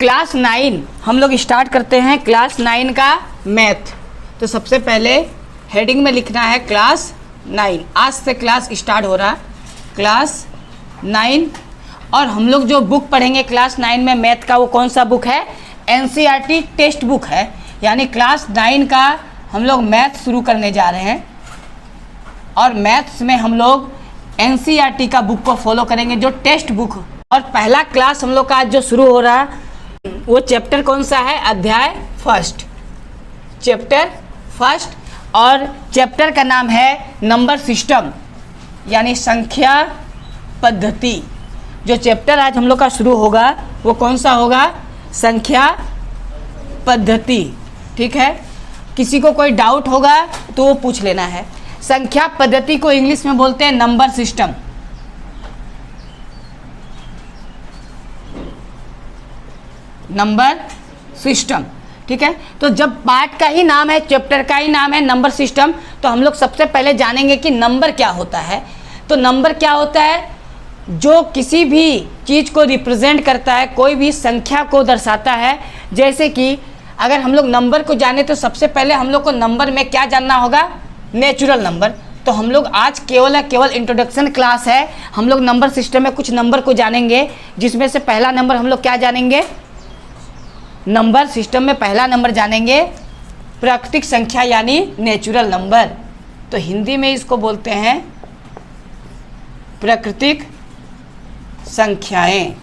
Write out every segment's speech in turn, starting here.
Class 9 हम लोग start करते हैं क्लास 9 का मैथ। तो सबसे पहले हेडिंग में लिखना है क्लास 9। आज से क्लास स्टार्ट हो रहा क्लास 9। और हम लोग जो बुक पढ़ेंगे क्लास 9 में मैथ का, वो कौन सा बुक है? एनसीईआरटी टेक्स्ट बुक है। यानी क्लास 9 का हम लोग मैथ शुरू करने जा रहे हैं और मैथ्स में हम लोग एनसीईआरटी का बुक को फॉलो करेंगे, जो टेक्स्ट बुक। और पहला क्लास हम लोग का आज जो शुरू हो रहा है वो चैप्टर कौन सा है? अध्याय फर्स्ट, चैप्टर फर्स्ट। और चैप्टर का नाम है नंबर सिस्टम, यानी संख्या पद्धति। जो चैप्टर आज हम लोग का शुरू होगा वो कौन सा होगा? संख्या पद्धति। ठीक है, किसी को कोई डाउट होगा तो वो पूछ लेना है। संख्या पद्धति को इंग्लिश में बोलते हैं नंबर सिस्टम। नंबर सिस्टम, ठीक है। तो जब पार्ट का ही नाम है, चैप्टर का ही नाम है नंबर सिस्टम, तो हम लोग सबसे पहले जानेंगे कि नंबर क्या होता है। तो नंबर क्या होता है? जो किसी भी चीज़ को रिप्रेजेंट करता है, कोई भी संख्या को दर्शाता है। जैसे कि अगर हम लोग नंबर को जाने तो सबसे पहले हम लोग को नंबर में क्या जानना होगा? Natural number. तो हम लोग आज केवल इंट्रोडक्शन क्लास है। हम लोग नंबर सिस्टम में कुछ नंबर को जानेंगे, जिसमें से पहला नंबर हम लोग क्या जानेंगे? नंबर सिस्टम में पहला नंबर जानेंगे प्राकृतिक संख्या, यानी नेचुरल नंबर। तो हिंदी में इसको बोलते हैं प्राकृतिक संख्याएं।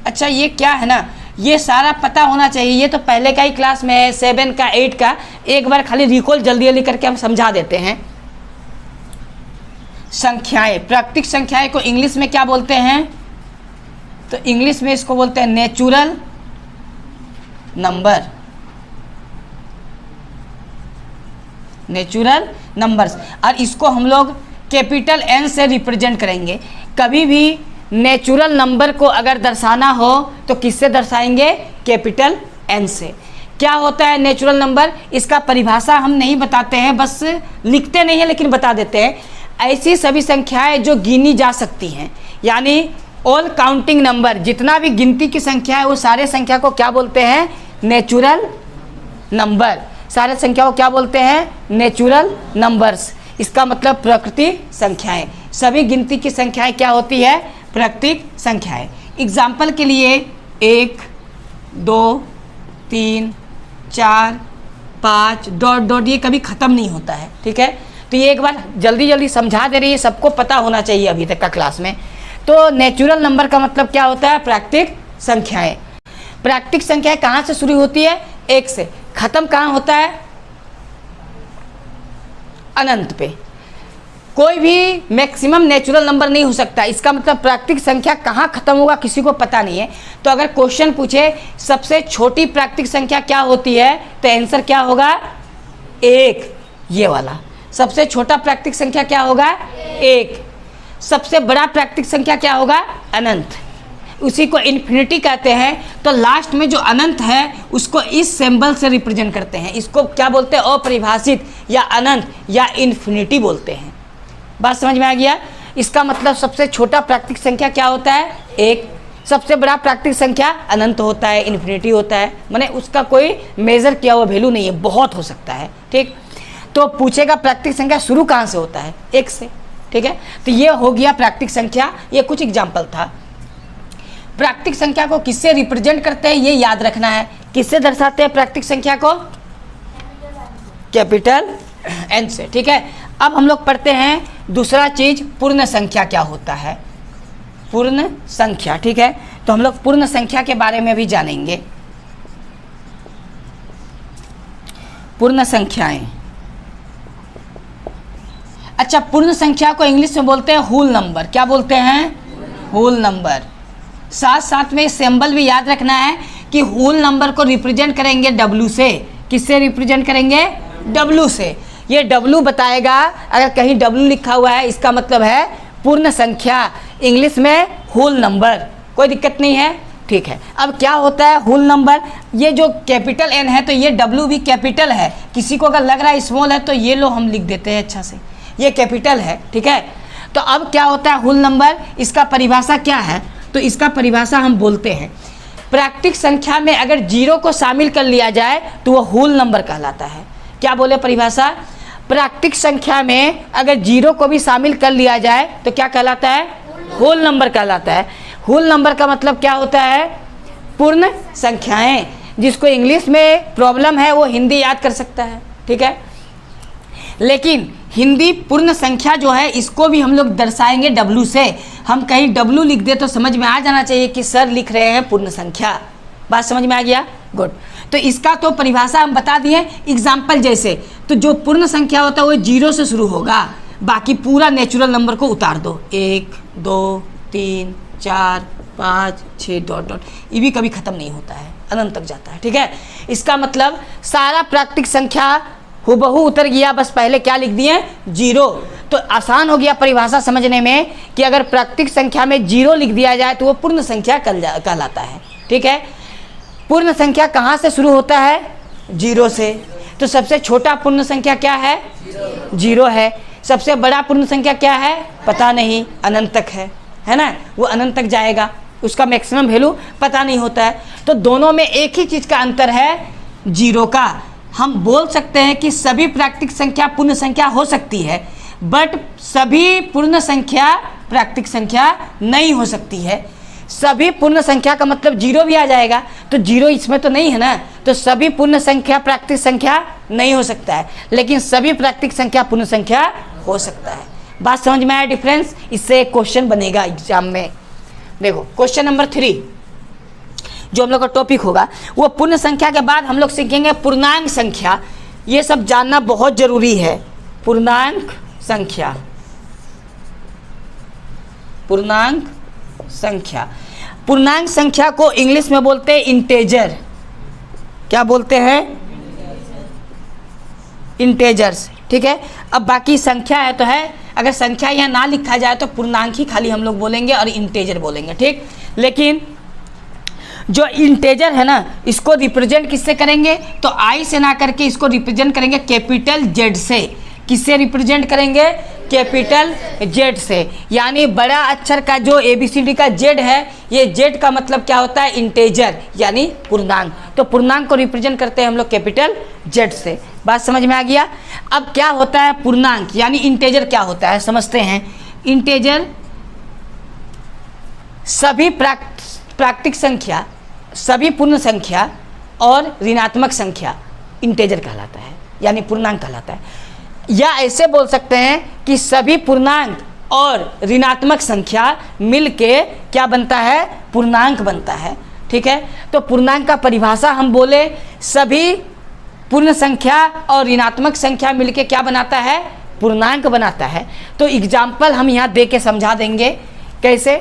अच्छा, ये क्या है ना, ये सारा पता होना चाहिए। ये तो पहले का ही क्लास में है, 7 का 8 का। एक बार खाली रिकॉल जल्दी जल्दी करके हम समझा देते हैं। संख्याएं, प्राकृतिक संख्याएं को इंग्लिश में क्या बोलते हैं? तो इंग्लिश में इसको बोलते हैं नेचुरल नंबर, नेचुरल नंबर्स। और इसको हम लोग कैपिटल एन से रिप्रेजेंट करेंगे। कभी भी नेचुरल नंबर को अगर दर्शाना हो तो किससे दर्शाएंगे? कैपिटल एन से। क्या होता है नेचुरल नंबर? इसका परिभाषा हम नहीं बताते हैं, बस लिखते नहीं हैं लेकिन बता देते हैं। ऐसी सभी संख्याएं जो गिनी जा सकती हैं, यानी ऑल काउंटिंग नंबर, जितना भी गिनती की संख्या है वो सारे संख्या को क्या बोलते हैं? Natural number. सारे संख्या को क्या बोलते हैं? Natural numbers. इसका मतलब प्राकृतिक संख्याएं। सभी गिनती की संख्याएं क्या होती है? प्राकृतिक संख्याएं। एग्जाम्पल के लिए 1, 2, 3, 4, 5 डॉट डॉट, ये कभी ख़त्म नहीं होता है। ठीक है, तो ये एक बार जल्दी जल्दी समझा दे रही है, सबको पता होना चाहिए अभी तक का क्लास में। तो नेचुरल नंबर का मतलब क्या होता है? प्राकृतिक संख्याएं। प्राकृतिक संख्याएं कहाँ से शुरू होती है? 1 से। खत्म कहाँ होता है? अनंत पे। कोई भी मैक्सिमम नेचुरल नंबर नहीं हो सकता। इसका मतलब प्राकृतिक संख्या कहाँ खत्म होगा किसी को पता नहीं है। तो अगर क्वेश्चन पूछे सबसे छोटी प्राकृतिक संख्या क्या होती है, तो आंसर क्या होगा? 1। ये वाला सबसे छोटा प्राकृतिक संख्या क्या होगा? 1। सबसे बड़ा प्राकृतिक संख्या क्या होगा? अनंत। उसी को इन्फिनिटी कहते हैं। तो लास्ट में जो अनंत है उसको इस सिंबल से रिप्रेजेंट करते हैं। इसको क्या बोलते हैं? अपरिभाषित या अनंत या इन्फिनिटी बोलते हैं। बात समझ में आ गया? इसका मतलब सबसे छोटा प्राकृतिक संख्या क्या होता है? 1। सबसे बड़ा प्राकृतिक संख्या अनंत होता है, इन्फिनिटी होता है। माने उसका कोई मेजर किया हुआ वैल्यू नहीं है, बहुत हो सकता है। ठीक, तो पूछेगा प्राकृतिक संख्या शुरू कहाँ से होता है? 1 से। ठीक है, तो ये हो गया प्राकृतिक संख्या। ये कुछ एग्जाम्पल था। प्राकृतिक संख्या को किससे रिप्रेजेंट करते हैं ये याद रखना है। किससे दर्शाते हैं प्राकृतिक संख्या को? कैपिटल एन से। ठीक है, अब हम लोग पढ़ते हैं दूसरा चीज, पूर्ण संख्या क्या होता है? पूर्ण संख्या। ठीक है, तो हम लोग पूर्ण संख्या के बारे में भी जानेंगे। पूर्ण संख्याएं। अच्छा, पूर्ण संख्या को इंग्लिश में बोलते हैं होल नंबर। क्या बोलते हैं? Whole number. साथ साथ में सिंबल भी याद रखना है कि होल नंबर को रिप्रेजेंट करेंगे W से। किससे रिप्रेजेंट करेंगे? W से। ये W बताएगा, अगर कहीं W लिखा हुआ है इसका मतलब है पूर्ण संख्या, इंग्लिश में होल नंबर। कोई दिक्कत नहीं है। ठीक है, अब क्या होता है होल नंबर? ये जो कैपिटल N है तो ये W भी कैपिटल है। किसी को अगर लग रहा है स्मॉल है तो ये लो हम लिख देते हैं अच्छा से, ये कैपिटल है। ठीक है, तो अब क्या होता है होल नंबर? इसका परिभाषा क्या है? तो इसका परिभाषा हम बोलते हैं प्राकृतिक संख्या में अगर जीरो को शामिल कर लिया जाए तो वह होल नंबर कहलाता है। क्या बोले परिभाषा? प्राकृतिक संख्या में अगर जीरो को भी शामिल कर लिया जाए तो क्या कहलाता है? होल नंबर कहलाता है। होल नंबर का मतलब क्या होता है? पूर्ण संख्याएं। जिसको इंग्लिश में प्रॉब्लम है वो हिंदी याद कर सकता है, ठीक है। लेकिन हिंदी पूर्ण संख्या जो है इसको भी हम लोग दर्शाएंगे डब्लू से। हम कहीं डब्लू लिख दे तो समझ में आ जाना चाहिए कि सर लिख रहे हैं पूर्ण संख्या। बात समझ में आ गया? गुड। तो इसका तो परिभाषा हम बता दिए एग्जाम्पल जैसे। तो जो पूर्ण संख्या होता है वो जीरो से शुरू होगा, बाकी पूरा नेचुरल नंबर को उतार दो, 1 2 3 4 5 6 डॉट डॉट, ये भी कभी खत्म नहीं होता है, अनंत तक जाता है, ठीक है। इसका मतलब सारा प्राकृतिक संख्या हुबहू उतर गया, बस पहले क्या लिख दिए? जीरो। तो आसान हो गया परिभाषा समझने में कि अगर प्राकृतिक संख्या में जीरो लिख दिया जाए तो वो पूर्ण संख्या कहलाता है, ठीक है। पूर्ण संख्या कहाँ से शुरू होता है? जीरो से। तो सबसे छोटा पूर्ण संख्या क्या है? जीरो है। सबसे बड़ा पूर्ण संख्या क्या है? पता नहीं, अनंत तक है ना, वो अनंत तक जाएगा, उसका मैक्सिमम वैल्यू पता नहीं होता है। तो दोनों में एक ही चीज़ का अंतर है, जीरो का। हम बोल सकते हैं कि सभी प्राकृतिक संख्या पूर्ण संख्या हो सकती है, बट सभी पूर्ण संख्या प्राकृतिक संख्या नहीं हो सकती है। सभी पूर्ण संख्या का मतलब जीरो भी आ जाएगा, तो जीरो इसमें तो नहीं है ना, तो सभी पूर्ण संख्या प्राकृतिक संख्या नहीं हो सकता है, लेकिन सभी प्राकृतिक संख्या पूर्ण संख्या हो सकता है। बात समझ में आया डिफरेंस? इससे एक क्वेश्चन बनेगा एग्जाम में। देखो क्वेश्चन नंबर 3 जो हम लोग का टॉपिक होगा वो पूर्ण संख्या के बाद हम लोग सीखेंगे पूर्णांक संख्या। ये सब जानना बहुत जरूरी है। पूर्णांक संख्या, पूर्णांक संख्या। पूर्णांक संख्या को इंग्लिश में बोलते हैं इंटेजर। क्या बोलते हैं? इंटेजर्स, ठीक है। अब बाकी संख्या है तो है, अगर संख्या यहाँ ना लिखा जाए तो पूर्णांक ही खाली हम लोग बोलेंगे और इंटेजर बोलेंगे, ठीक। लेकिन जो इंटेजर है ना, इसको रिप्रेजेंट किससे करेंगे? तो आई से ना करके इसको रिप्रेजेंट करेंगे कैपिटल जेड से। किससे रिप्रेजेंट करेंगे? कैपिटल जेड से। यानी बड़ा अक्षर का जो ABCD का जेड है, ये जेड का मतलब क्या होता है? इंटेजर, यानी पूर्णांक। तो पूर्णांक को रिप्रेजेंट करते हैं हम लोग कैपिटल जेड से। बात समझ में आ गया? अब क्या होता है पूर्णांक यानी इंटेजर क्या होता है समझते हैं। इंटेजर सभी प्राकृतिक संख्या, सभी पूर्ण संख्या और ऋणात्मक संख्या इंटेजर कहलाता है, यानी पूर्णांक कहलाता है। या ऐसे बोल सकते हैं कि सभी पूर्णांक और ऋणात्मक संख्या मिलके क्या बनता है? पूर्णांक बनता है, ठीक है। तो पूर्णांक का परिभाषा हम बोले सभी पूर्ण संख्या और ऋणात्मक संख्या मिलके क्या बनाता है? पूर्णांक बनाता है। तो एग्जाम्पल हम यहाँ दे के समझा देंगे कैसे।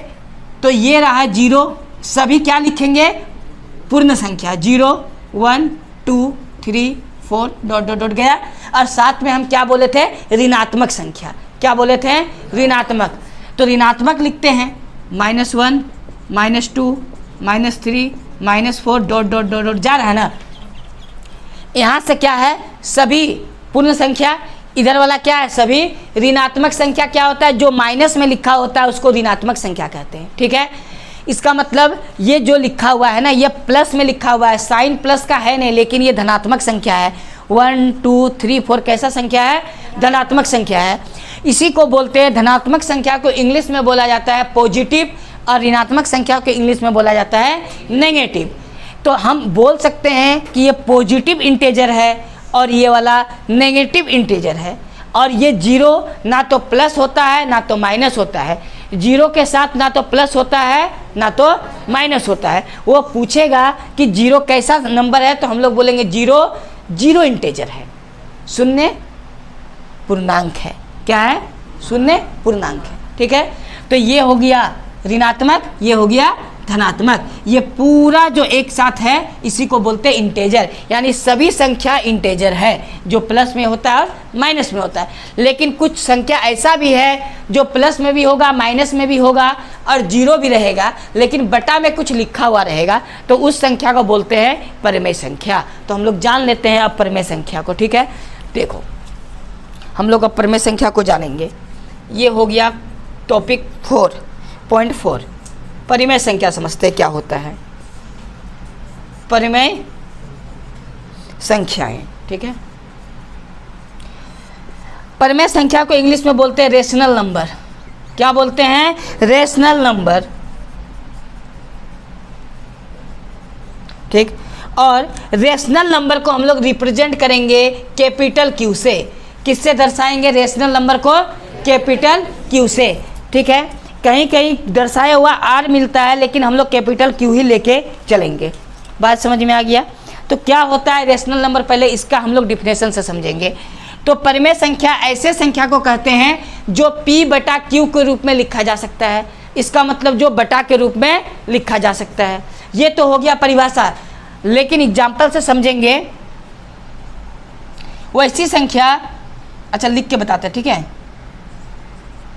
तो ये रहा जीरो, सभी क्या लिखेंगे? पूर्ण संख्या, 0 1 2 3 4 डॉट डॉट डॉट गया। और साथ में हम क्या बोले थे? ऋणात्मक संख्या। क्या बोले थे? ऋणात्मक। तो ऋणात्मक लिखते हैं -1 -2 -3 -4 डॉट डॉट डॉट डॉट जा रहा है ना। यहाँ से क्या है? सभी पूर्ण संख्या, इधर वाला क्या है? सभी ऋणात्मक संख्या। क्या होता है? जो माइनस में लिखा होता है उसको ऋणात्मक संख्या कहते हैं, ठीक है। इसका मतलब ये जो लिखा हुआ है ना, ये प्लस में लिखा हुआ है, साइन प्लस का है नहीं, लेकिन ये धनात्मक संख्या है। 1 2 3 4 कैसा संख्या है? धनात्मक संख्या है। इसी को बोलते हैं, धनात्मक संख्या को इंग्लिश में बोला जाता है पॉजिटिव और ऋणात्मक संख्या को इंग्लिश में बोला जाता है नेगेटिव। तो हम बोल सकते हैं कि ये पॉजिटिव इंटेजर है और ये वाला नेगेटिव इंटेजर है। और ये जीरो ना तो प्लस होता है ना तो माइनस होता है। जीरो के साथ ना तो प्लस होता है ना तो माइनस होता है। वो पूछेगा कि जीरो कैसा नंबर है तो हम लोग बोलेंगे जीरो जीरो इंटेजर है, शून्य पूर्णांक है। क्या है? शून्य पूर्णांक है, ठीक है। तो ये हो गया ऋणात्मक, ये हो गया धनात्मक। ये पूरा जो एक साथ है इसी को बोलते हैं इंटेजर, यानी सभी संख्या इंटेजर है, जो प्लस में होता है और माइनस में होता है। लेकिन कुछ संख्या ऐसा भी है जो प्लस में भी होगा, माइनस में भी होगा और जीरो भी रहेगा, लेकिन बटा में कुछ लिखा हुआ रहेगा, तो उस संख्या को बोलते हैं परिमेय संख्या। तो हम लोग जान लेते हैं अब परिमेय संख्या को, ठीक है। देखो हम लोग अब परिमेय संख्या को जानेंगे। ये हो गया टॉपिक 4.4, परिमेय संख्या समझते हैं क्या होता है। परिमेय संख्याएं। ठीक है, परिमेय संख्या को इंग्लिश में बोलते हैं रेशनल नंबर। क्या बोलते हैं? Rational number. ठीक, और रेशनल नंबर को हम लोग रिप्रेजेंट करेंगे कैपिटल क्यू से। किससे दर्शाएंगे रेशनल नंबर को? कैपिटल क्यू से। ठीक है, कहीं कहीं दर्शाया हुआ आर मिलता है, लेकिन हम लोग कैपिटल क्यू ही लेके चलेंगे। बात समझ में आ गया? तो क्या होता है रेशनल नंबर, पहले इसका हम लोग डिफिनेशन से समझेंगे। तो परिमेय संख्या ऐसे संख्या को कहते हैं जो P बटा Q के रूप में लिखा जा सकता है। इसका मतलब जो बटा के रूप में लिखा जा सकता है। ये तो हो गया परिभाषा, लेकिन एग्जाम्पल से समझेंगे। वैसी संख्या, अच्छा लिख के बताते हैं। ठीक है,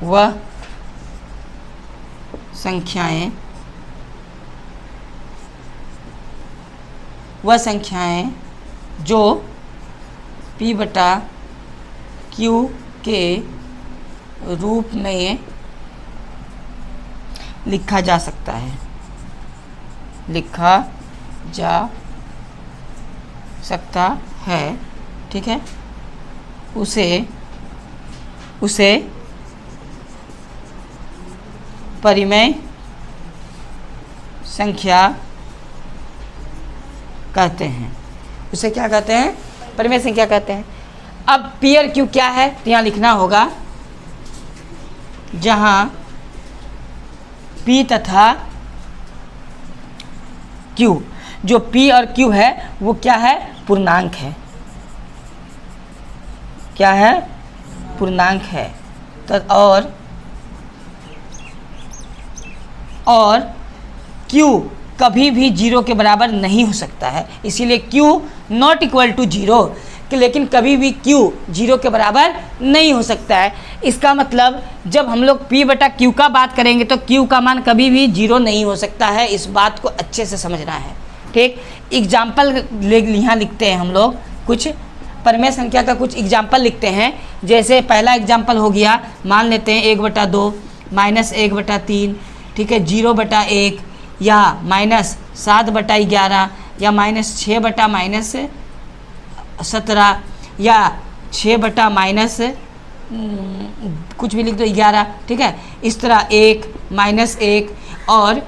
वह संख्याएं जो P बटा Q के रूप में लिखा जा सकता है, लिखा जा सकता है। ठीक है, उसे परिमेय संख्या कहते हैं। उसे क्या कहते हैं? परिमेय संख्या कहते हैं। अब P और Q क्या है तो यहाँ लिखना होगा, जहाँ P तथा Q, जो P और Q है वो क्या है? पूर्णांक है। क्या है? पूर्णांक है। तो और Q कभी भी 0 के बराबर नहीं हो सकता है, इसीलिए Q नॉट इक्वल टू 0, लेकिन कभी भी Q 0 के बराबर नहीं हो सकता है। इसका मतलब जब हम लोग P बटा Q का बात करेंगे तो Q का मान कभी भी 0 नहीं हो सकता है। इस बात को अच्छे से समझना है। ठीक, एग्जाम्पल यहाँ लिखते हैं हम लोग, कुछ परिमेय संख्या का कुछ एग्जाम्पल लिखते हैं। जैसे पहला एग्जाम्पल हो गया, मान लेते हैं 1/2 माइनस 1/3, ठीक है, 0/1 या -7/11 या -6/-17 या 6/- कुछ भी लिख दो 11। ठीक है, इस तरह 1 -1 और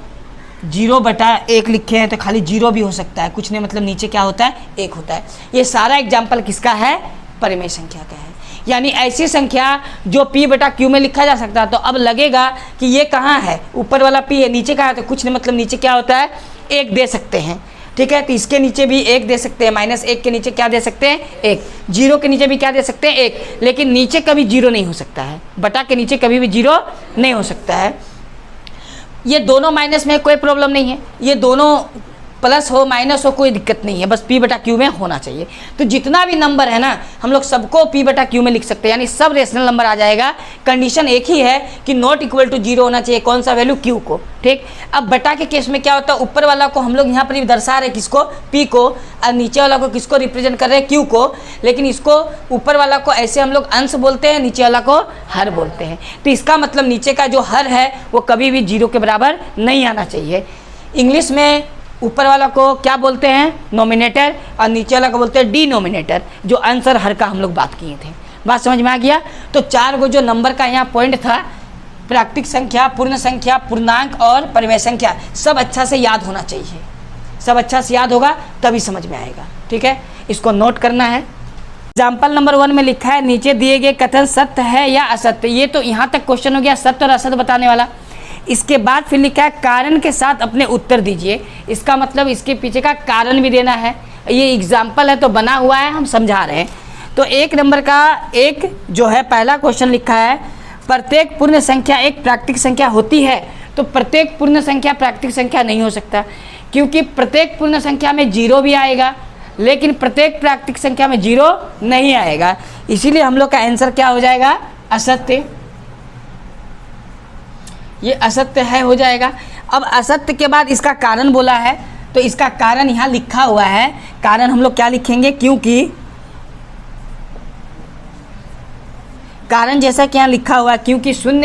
0/1 लिखे हैं तो खाली 0 भी हो सकता है, कुछ नहीं, मतलब नीचे क्या होता है? 1 होता है। ये सारा एग्जाम्पल किसका है? परिमेय संख्या का है। यानी ऐसी संख्या जो P बटा Q में लिखा जा सकता है। तो अब लगेगा कि ये कहाँ है? ऊपर वाला P है, नीचे कहाँ है? तो कुछ नहीं, मतलब नीचे क्या होता है? 1 दे सकते हैं। ठीक है, तो इसके नीचे भी 1 दे सकते हैं, -1 के नीचे क्या दे सकते हैं? 1। 0 के नीचे भी क्या दे सकते हैं? 1। लेकिन नीचे कभी 0 नहीं हो सकता है, बटा के नीचे कभी भी 0 नहीं हो सकता है। ये दोनों माइनस में कोई प्रॉब्लम नहीं है, ये दोनों प्लस हो माइनस हो कोई दिक्कत नहीं है, बस P बटा Q में होना चाहिए। तो जितना भी नंबर है ना, हम लोग सबको P बटा Q में लिख सकते हैं, यानी सब रेशनल नंबर आ जाएगा। कंडीशन एक ही है कि नॉट इक्वल टू 0 होना चाहिए। कौन सा वैल्यू? Q को। ठीक, अब बटा के केस में क्या होता है? ऊपर वाला को हम लोग यहाँ पर दर्शा रहे किसको? P को, और नीचे वाला को किसको रिप्रेजेंट कर रहे हैं? Q को। लेकिन इसको ऊपर वाला को ऐसे हम लोग अंश बोलते हैं, नीचे वाला को हर बोलते हैं। तो इसका मतलब नीचे का जो हर है वो कभी भी 0 के बराबर नहीं आना चाहिए। इंग्लिश में ऊपर वाला को क्या बोलते हैं? नोमिनेटर, और नीचे वाला को बोलते हैं डिनोमिनेटर, जो अंश और हर का हम लोग बात किए थे। बात समझ में आ गया? तो 4 गो जो नंबर का यहाँ पॉइंट था, प्राकृतिक संख्या, पूर्ण संख्या, पूर्णांक और परिमेय संख्या, सब अच्छा से याद होना चाहिए। सब अच्छा से याद होगा तभी समझ में आएगा। ठीक है, इसको नोट करना है। एग्जाम्पल नंबर 1 में लिखा है, नीचे दिए गए कथन सत्य है या असत्य। ये तो यहाँ तक क्वेश्चन हो गया, सत्य और असत्य बताने वाला। इसके बाद फिर लिखा है कारण के साथ अपने उत्तर दीजिए। इसका मतलब इसके पीछे का कारण भी देना है। ये एग्जाम्पल है तो बना हुआ है, हम समझा रहे हैं। तो 1 नंबर का एक जो है पहला क्वेश्चन लिखा है, प्रत्येक पूर्ण संख्या एक प्राकृतिक संख्या होती है। तो प्रत्येक पूर्ण संख्या प्राकृतिक संख्या नहीं हो सकता, क्योंकि प्रत्येक पूर्ण संख्या में 0 भी आएगा, लेकिन प्रत्येक प्राकृतिक संख्या में 0 नहीं आएगा। इसीलिए हम लोग का आंसर क्या हो जाएगा? असत्य। ये असत्य है हो जाएगा। अब असत्य के बाद इसका कारण बोला है, तो इसका कारण यहाँ लिखा हुआ है। कारण हम लोग क्या लिखेंगे? क्योंकि कारण जैसा कि यहाँ लिखा हुआ है, क्योंकि 0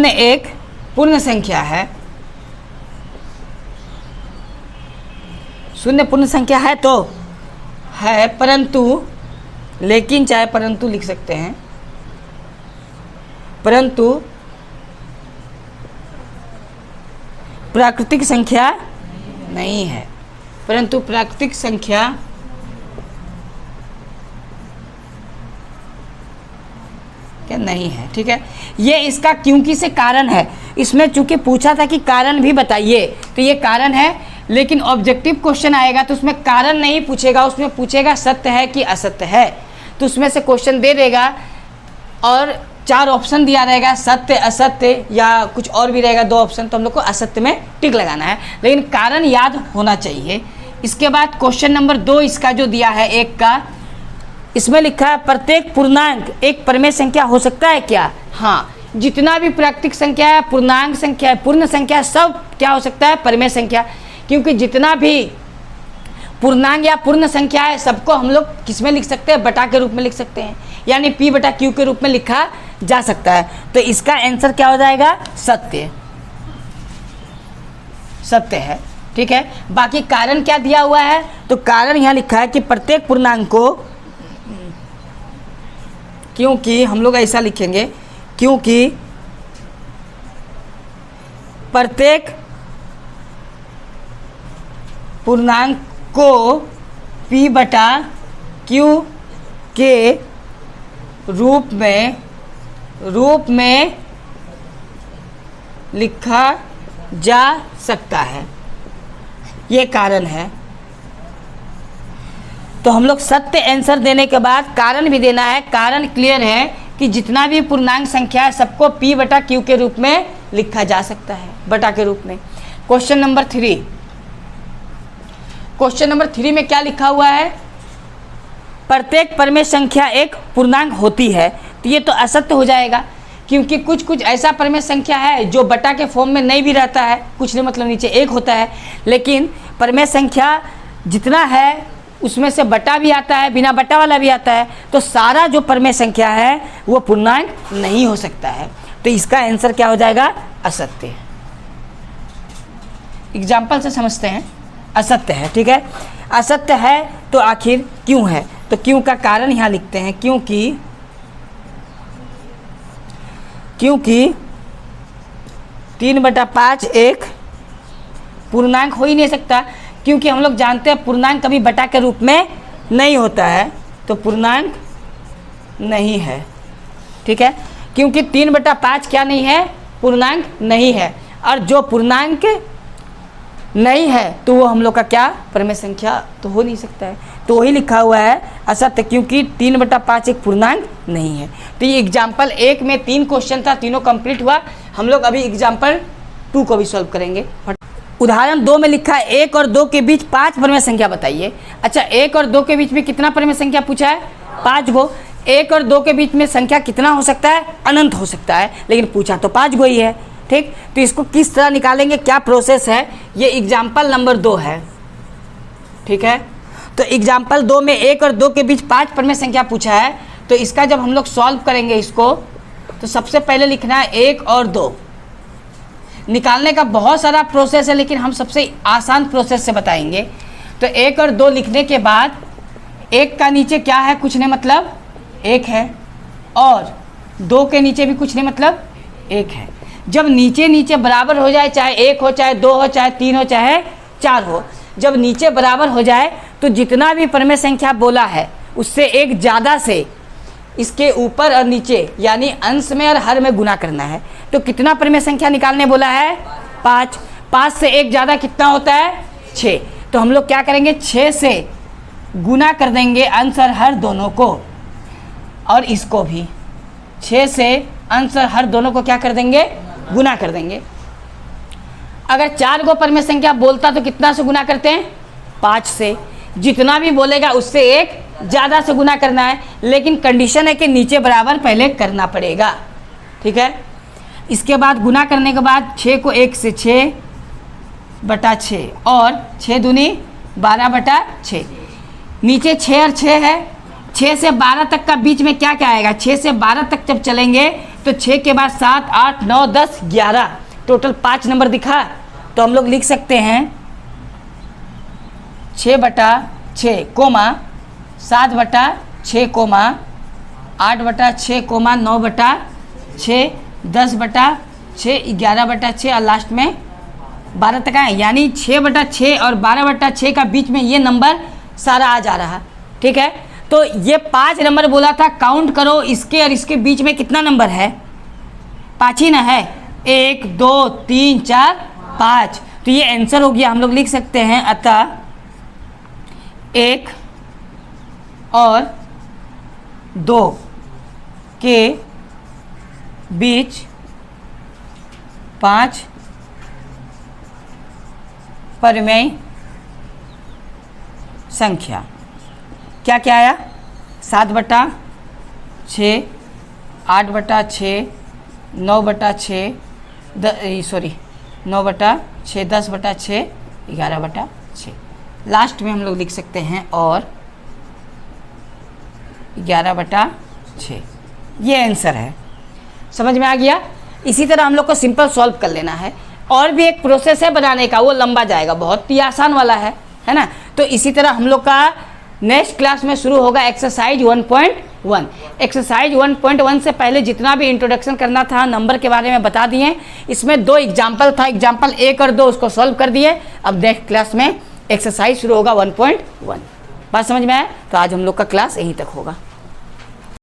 1 पूर्ण संख्या है, शून्य पूर्ण संख्या है तो है, परंतु, लेकिन चाहे परंतु लिख सकते हैं, परंतु प्राकृतिक संख्या नहीं है, परंतु प्राकृतिक संख्या क्या नहीं है। ठीक है, ये इसका क्योंकि से कारण है। इसमें चूंकि पूछा था कि कारण भी बताइए, तो ये कारण है, लेकिन ऑब्जेक्टिव क्वेश्चन आएगा तो उसमें कारण नहीं पूछेगा, उसमें पूछेगा सत्य है कि असत्य है। तो उसमें से क्वेश्चन दे देगा और 4 ऑप्शन दिया रहेगा, सत्य, असत्य या कुछ और भी रहेगा 2 ऑप्शन, तो हम लोग को असत्य में टिक लगाना है, लेकिन कारण याद होना चाहिए। इसके बाद क्वेश्चन नंबर 2 इसका जो दिया है 1 का, इसमें लिखा है प्रत्येक पूर्णांक एक परमेय संख्या हो सकता है क्या? हाँ, जितना भी प्राकृतिक संख्या है, पूर्णांक संख्या है, पूर्ण संख्या है, सब क्या हो सकता है? परमेय संख्या। क्योंकि जितना भी पूर्णांक या पूर्ण संख्या है सबको हम लोग किस में लिख सकते हैं? बटा के रूप में लिख सकते हैं, यानी P बटा Q के रूप में लिखा जा सकता है। तो इसका आंसर क्या हो जाएगा? सत्य, सत्य है। ठीक है, बाकी कारण क्या दिया हुआ है? तो कारण यहाँ लिखा है कि प्रत्येक पूर्णांक को, क्योंकि हम लोग ऐसा लिखेंगे, क्योंकि प्रत्येक पूर्णांक को P बटा Q के रूप में लिखा जा सकता है, ये कारण है। तो हम लोग सत्य आंसर देने के बाद कारण भी देना है। कारण क्लियर है कि जितना भी पूर्णांक संख्या है सबको P बटा Q के रूप में लिखा जा सकता है, बटा के रूप में। क्वेश्चन नंबर 3, क्वेश्चन नंबर 3 में क्या लिखा हुआ है? प्रत्येक परमेय संख्या एक पूर्णांक होती है। तो ये तो असत्य हो जाएगा, क्योंकि कुछ कुछ ऐसा परमेय संख्या है जो बटा के फॉर्म में नहीं भी रहता है, कुछ नहीं मतलब नीचे 1 होता है, लेकिन परमेय संख्या जितना है उसमें से बटा भी आता है, बिना बटा वाला भी आता है। तो सारा जो परमेय संख्या है वो पूर्णांक नहीं हो सकता है। तो इसका आंसर क्या हो जाएगा? असत्य। एग्जाम्पल से समझते हैं, असत्य है। ठीक है, असत्य है तो आखिर क्यों है? तो क्यों का कारण यहाँ लिखते हैं, क्योंकि 3/5 एक पूर्णांक हो ही नहीं सकता, क्योंकि हम लोग जानते हैं पूर्णांक कभी बटा के रूप में नहीं होता है, तो पूर्णांक नहीं है। ठीक है, क्योंकि 3/5 क्या नहीं है? पूर्णांक नहीं है, और जो पूर्णांक नहीं है तो वो हम लोग का क्या? परमेय संख्या तो हो नहीं सकता है। तो वही लिखा हुआ है असत्य, क्योंकि 3/5 एक पूर्णांक नहीं है। तो ये एग्जाम्पल 1 में 3 क्वेश्चन था, तीनों कंप्लीट हुआ। हम लोग अभी एग्जाम्पल 2 को भी सॉल्व करेंगे। उदाहरण 2 में लिखा है 1 और 2 के बीच 5 परमेय संख्या बताइए। अच्छा, 1 और 2 के बीच में कितना परमेय संख्या पूछा है? 5 गो। 1 और 2 के बीच में संख्या कितना हो सकता है? अनंत हो सकता है, लेकिन पूछा तो 5 गो ही है। ठीक, तो इसको किस तरह निकालेंगे, क्या प्रोसेस है, ये एग्जाम्पल नंबर 2 है। ठीक है, तो एग्जाम्पल 2 में 1 और 2 के बीच 5 परमेय संख्या पूछा है। तो इसका जब हम लोग सॉल्व करेंगे इसको, तो सबसे पहले लिखना है 1 और 2। निकालने का बहुत सारा प्रोसेस है, लेकिन हम सबसे आसान प्रोसेस से बताएंगे। तो 1 और 2 लिखने के बाद 1 का नीचे क्या है? कुछ नहीं मतलब 1 है, और 2 के नीचे भी कुछ नहीं मतलब 1 है। जब नीचे नीचे बराबर हो जाए, चाहे 1 हो, चाहे 2 हो, चाहे 3 हो, चाहे 4 हो, जब नीचे बराबर हो जाए तो जितना भी परमेय संख्या बोला है उससे एक ज़्यादा से इसके ऊपर और नीचे यानी अंश में और हर में गुना करना है। तो कितना परमेय संख्या निकालने बोला है? 5। 5 से एक ज़्यादा कितना होता है? 6। तो हम लोग क्या करेंगे? 6 से गुना कर देंगे अंश और हर दोनों को, और इसको भी 6 से अंश और हर दोनों को क्या कर देंगे? गुना कर देंगे। अगर 4 गो परमेय संख्या बोलता तो कितना से गुना करते हैं? 5 से। जितना भी बोलेगा उससे एक ज़्यादा से गुना करना है, लेकिन कंडीशन है कि नीचे बराबर पहले करना पड़ेगा। ठीक है, इसके बाद गुना करने के बाद 6 को 1 से 6/6 और 6 दूनी 12/6। नीचे 6 और 6 है। 6 से 12 तक का बीच में क्या क्या आएगा? 6 से 12 तक जब चलेंगे तो 6 के बाद 7, 8, 9, 10, 11, टोटल 5 नंबर दिखा, तो हम लोग लिख सकते हैं 6/6 कोमा 7/6 कोमा 8/6 कोमा 9/6 10/6 11/6 और लास्ट में 12 तक आए, यानी 6/6 और 12/6 का बीच में ये नंबर सारा आ जा रहा। ठीक है, तो ये 5 नंबर बोला था, काउंट करो इसके और इसके बीच में कितना नंबर है, 5 ही ना है, 1 2 3 4 5, तो ये आंसर हो गया। हम लोग लिख सकते हैं अतः 1 और 2 के बीच 5 परिमेय संख्या क्या क्या आया, 7/6 8/6 9/6 9/6 10/6 11/6, लास्ट में हम लोग लिख सकते हैं और 11/6। ये आंसर है, समझ में आ गया। इसी तरह हम लोग को सिंपल सॉल्व कर लेना है। और भी एक प्रोसेस है बनाने का, वो लंबा जाएगा, बहुत ही आसान वाला है ना। तो इसी तरह हम लोग का नेक्स्ट क्लास में शुरू होगा एक्सरसाइज 1.1। एक्सरसाइज 1.1 से पहले जितना भी इंट्रोडक्शन करना था नंबर के बारे में बता दिए। इसमें 2 एग्जाम्पल था, एग्जाम्पल 1 और 2 उसको सॉल्व कर दिए। अब नेक्स्ट क्लास में एक्सरसाइज शुरू होगा 1.1। बात समझ में आया? तो आज हम लोग का क्लास यहीं तक होगा।